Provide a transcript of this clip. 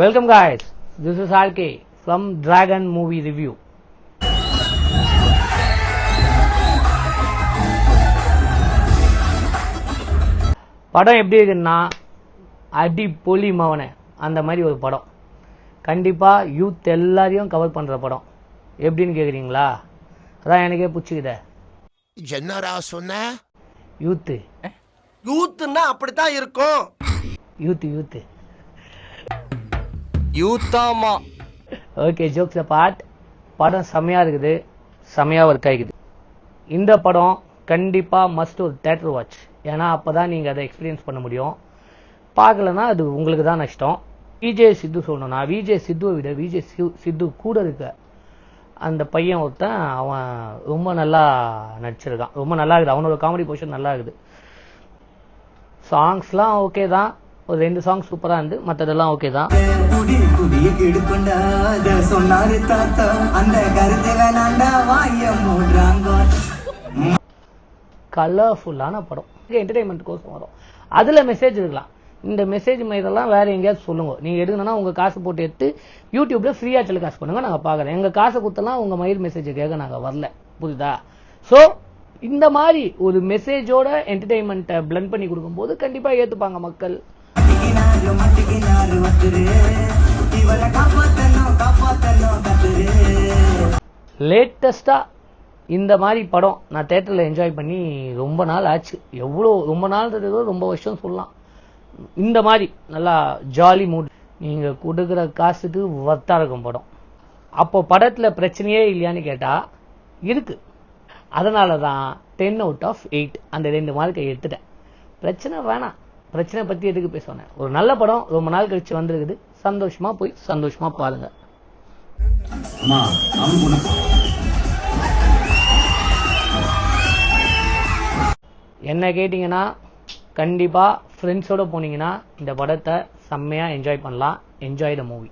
Welcome guys, this is RK from Dragon Movie Review. படம் எப்படி இருக்குன்னா அடி பொலி மவனே அந்த மாதிரி ஒரு படம். கண்டிப்பா யூத் எல்லாரையும் கவர் பண்ற படம். எப்படின்னு கேக்குறீங்களா? அதான் எனக்கே புடிச்சுக்குதே. என்னடா சொன்ன? யூத் யூத்னா அப்படித்தான் இருக்கும். யூத் யூத்தாமா. Okay, jokes apart. படம் செமையா இருக்குது, செமையா ஒர்க் ஆகிக்குது. இந்த படம் கண்டிப்பா மஸ்ட் ஒரு தியேட்டர் வாட்ச். ஏன்னா அப்பதான் நீங்க அதை எக்ஸ்பீரியன்ஸ் பண்ண முடியும். பார்க்கலன்னா அது உங்களுக்கு தான் நஷ்டம். விஜய் சித்து சொல்லணும். நான் விஜய் சித்துவை விட விஜய் சித்து கூட இருக்க அந்த பையன் ஒருத்தன், அவன் ரொம்ப நல்லா நடிச்சிருக்கான். ரொம்ப நல்லா இருக்குது. அவனோட காமெடி போர்ஷன் நல்லா இருக்குது. சாங்ஸ்லாம் ஓகே தான். ஒரு 2 சாங்ஸ் சூப்பரா இருந்து, மற்றதெல்லாம் ஓகே தான். கலர்ஃபுல்லான படம், என்டர்டைன்மெண்ட் கோசம் வரும். அதுல மெசேஜ் இருக்கலாம். இந்த மெசேஜ் இதெல்லாம் வேற எங்கேயாவது சொல்லுங்க. நீங்க எடுக்கணும்னா உங்க காசு போட்டு எடுத்து யூடியூப்ல ஃப்ரீயா டெலிகாஸ்ட் பண்ணுங்க, நாங்க பாக்குறோம். எங்க காசை கொடுத்தலாம் உங்க மயில் மெசேஜ் கேட்க நாங்க வரல, புரியுதா? சோ இந்த மாதிரி ஒரு மெசேஜோட என்டர்டைன்மெண்ட்டை பிளண்ட் பண்ணி கொடுக்கும்போது கண்டிப்பா ஏத்துப்பாங்க மக்கள். லேட்டஸ்டா இந்த மாதிரி படம் நான் தியேட்டர்ல என்ஜாய் பண்ணி ரொம்ப நாள் ஆச்சு. எவ்வளோ ரொம்ப நாள், ரொம்ப வருஷம் சொல்லலாம். இந்த மாதிரி நல்லா ஜாலி மூட், நீங்க கொடுக்குற காசுக்கு வர்த்தா இருக்கும் படம். அப்போ படத்துல பிரச்சனையே இல்லையான்னு கேட்டா இருக்கு. அதனாலதான் 10 out of 8 அந்த 2 மார்க்கை எடுத்துட்டேன். பிரச்சனை வேணாம், பிரச்சனை பத்தி எதுக்கு பேசுவேன். ஒரு நல்ல படம் ரொம்ப நாள் கழிச்சு வந்திருக்குது. சந்தோஷமா போய் சந்தோஷமா பாருங்க. என்ன கேட்டீங்கன்னா கண்டிப்பா ஃப்ரெண்ட்ஸோட போனீங்கன்னா இந்த படத்தை செம்மையா என்ஜாய் பண்ணலாம். Enjoy the movie.